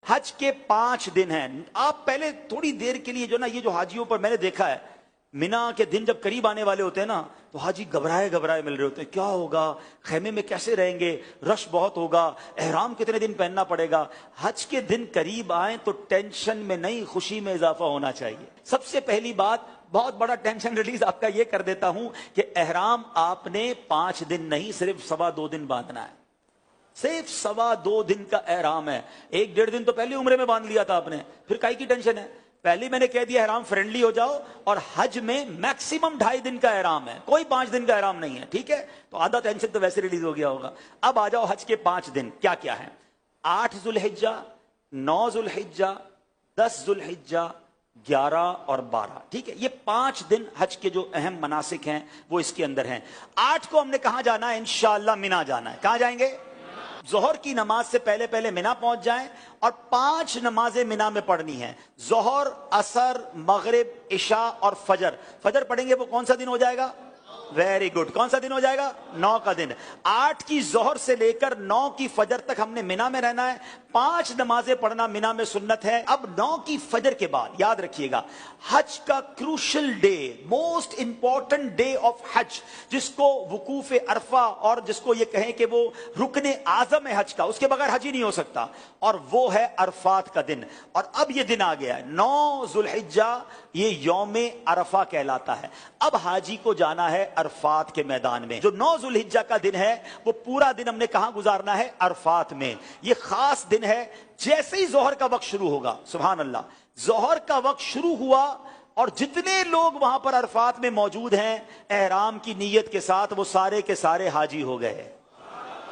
हज के 5 दिन हैं। आप पहले थोड़ी देर के लिए जो ना, ये जो हाजियों पर मैंने देखा है, मिना के दिन जब करीब आने वाले होते हैं ना, तो हाजी घबराए घबराए मिल रहे होते हैं, क्या होगा, खेमे में कैसे रहेंगे, रश बहुत होगा, एहराम कितने दिन पहनना पड़ेगा। हज के दिन करीब आए तो टेंशन में नहीं, खुशी में इजाफा होना चाहिए। सबसे पहली बात, बहुत बड़ा टेंशन रिलीज आपका ये कर देता हूं कि एहराम आपने 5 दिन नहीं, सिर्फ 2.25 दिन बांधना है। सिर्फ 2.25 दिन का एहराम है। 1-1.5 दिन तो पहले उम्रे में बांध लिया था आपने, फिर काई की टेंशन है। पहले मैंने कह दिया एहराम फ्रेंडली हो जाओ, और हज में मैक्सिमम 2.5 दिन का एहराम है, कोई 5 दिन का एहराम नहीं है, ठीक है। तो आधा टेंशन तो वैसे रिलीज हो गया होगा। अब आ जाओ हज के 5 दिन क्या क्या है। 8 जुल्हिज्जा, 9 जुल्हिज्जा, 10 जुल्हिज्जा, 11 और 12, ठीक है। ये 5 दिन हज के जो अहम मनासिक हैं वो इसके अंदर हैं। 8 को हमने कहां जाना है, इंशाअल्लाह मिना जाना है। कहां जाएंगे? जोहर की नमाज से पहले पहले मिना पहुंच जाएं, और 5 नमाजें मिना में पढ़नी है। जोहर, असर, मगरिब, इशा और फजर। फजर पढ़ेंगे वो कौन सा दिन हो जाएगा? वेरी गुड, कौन सा दिन हो जाएगा? 9 का दिन। 8 की जोहर से लेकर 9 की फजर तक हमने मिना में रहना है। 5 नमाजें पढ़ना मिना में सुन्नत है। अब 9 की फजर के बाद याद रखिएगा, हज का crucial day, most important day of हज, जिसको वकूफ अरफा, और जिसको ये कहें कि वो रुकने आजम है हज का, उसके बगैर हज ही नहीं हो सकता, और वो है अरफात का दिन। और अब ये दिन आ गया है 9 जुल्हिज्जा, ये यौमे अरफा कहलाता है। अब हाजी को जाना है अरफात के मैदान में। जो 9 जुल्हिज्जा का दिन है वो पूरा दिन हमने कहां गुजारना है? अरफात में। ये खास दिन है। जैसे ही जोहर का वक्त शुरू होगा, सुभान अल्लाह, जोहर का वक्त शुरू हुआ और जितने लोग वहां पर अरफात में मौजूद हैं एहराम की नीयत के साथ, वो सारे के सारे हाजी हो गए।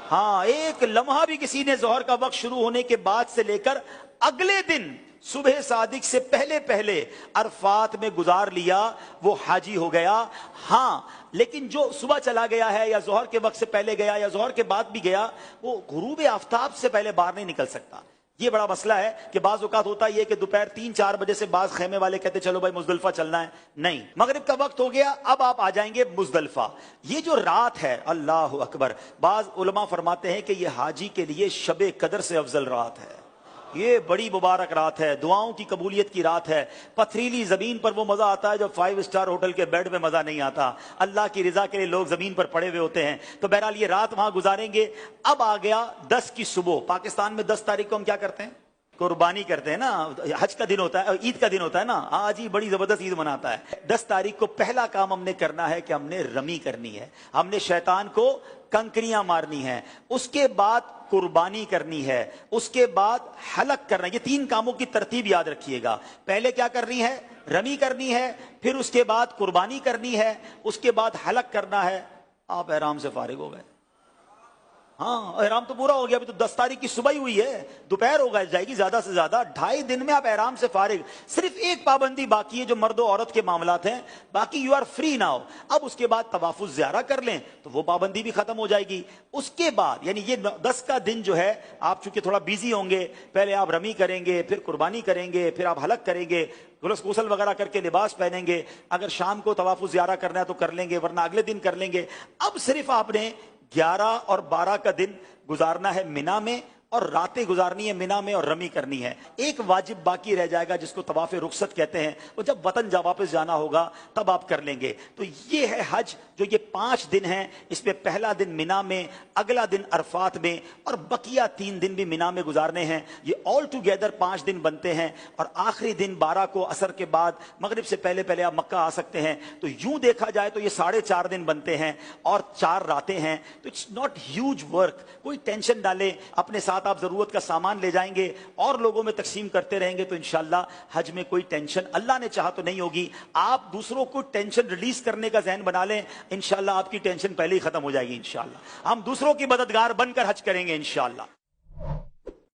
हाँ, एक लम्हा भी किसी ने जोहर का वक्त शुरू होने के बाद से लेकर अगले दिन सुबह सादिक से पहले पहले अरफात में गुजार लिया, वो हाजी हो गया। हाँ, लेकिन जो सुबह चला गया है, या जोहर के वक्त से पहले गया, या जोहर के बाद भी गया, वो गुरूब आफ्ताब से पहले बाहर नहीं निकल सकता। ये बड़ा मसला है कि बाज़ औक़ात होता है कि दोपहर 3-4 बजे से बाज़ खेमे वाले कहते चलो भाई मुज़दलिफ़ा चलना है। नहीं, मगरिब का वक्त हो गया, अब आप आ जाएंगे मुज़दलिफ़ा। ये जो रात है, अल्लाह अकबर, बाज़ उलमा फरमाते हैं कि ये हाजी के लिए शबे कदर से अफजल रात है। ये बड़ी मुबारक रात है, दुआओं की कबूलियत की रात है। पथरीली जमीन पर वो मजा आता है जो 5 स्टार होटल के बेड में मजा नहीं आता। अल्लाह की रिजा के लिए लोग जमीन पर पड़े हुए होते हैं। तो बहरहाल ये रात वहां गुजारेंगे। अब आ गया 10 की सुबह। पाकिस्तान में 10 तारीख को हम क्या करते हैं? कुर्बानी करते हैं ना। हज का दिन होता है, ईद का दिन होता है ना, आज ही बड़ी जबरदस्त ईद मनाता है। 10 तारीख को पहला काम हमने करना है कि हमने रमी करनी है, हमने शैतान को कंकरियां मारनी है, उसके बाद कुर्बानी करनी है, उसके बाद हलक करना है। ये 3 कामों की तरतीब याद रखिएगा। पहले क्या करनी है? रमी करनी है, फिर उसके बाद कुर्बानी करनी है, उसके बाद हलक करना है। आप एहराम से फारिग हो गए। हाँ, एहराम तो पूरा हो गया। अभी तो 10 तारीख की सुबह ही हुई है, दोपहर हो जाएगी ज्यादा से ज्यादा। 2.5 दिन में आप एहराम से फारिग। सिर्फ एक पाबंदी बाकी है जो मर्द और औरत के मामलात हैं, बाकी यू आर फ्री नाउ। अब उसके बाद तवाफुज ज़ियारा कर लें तो वो पाबंदी भी खत्म हो जाएगी। उसके बाद यानी ये 10 का दिन जो है, आप चूंकि थोड़ा बिजी होंगे, पहले आप रमी करेंगे, फिर कुर्बानी करेंगे, फिर आप हलक करेंगे, गुसल वगैरह करके लिबास पहनेंगे। अगर शाम को तवाफुज ज़ियारा करना है तो कर लेंगे, वरना अगले दिन कर लेंगे। अब सिर्फ आपने 11 और 12 का दिन गुजारना है मिना में, और रातें गुजारनी है मिना में, और रमी करनी है। एक वाजिब बाकी रह जाएगा जिसको तवाफ रुखसत कहते हैं, वो जब वतन जा वापस जाना होगा तब आप कर लेंगे। तो ये है हज, जो ये 5 दिन हैं। इसमें पहला दिन मिना में, अगला दिन अरफात में, और बकिया 3 दिन भी मिना में गुजारने हैं। ये ऑल टुगेदर 5 दिन बनते हैं। और आखिरी दिन 12 को असर के बाद मगरिब से पहले पहले आप मक्का आ सकते हैं। तो यूं देखा जाए तो ये 4.5 दिन बनते हैं और 4 रातें हैं। तो इट्स नॉट ह्यूज वर्क। कोई टेंशन डाले, अपने साथ आप जरूरत का सामान ले जाएंगे और लोगों में तकसीम करते रहेंगे तो इंशाल्लाह हज में कोई टेंशन, अल्लाह ने चाहा तो नहीं होगी। आप दूसरों को टेंशन रिलीज करने का ज़हन बना लें, इंशाल्लाह आपकी टेंशन पहले ही खत्म हो जाएगी। इंशाल्लाह हम दूसरों की मददगार बनकर हज करेंगे इंशाल्लाह।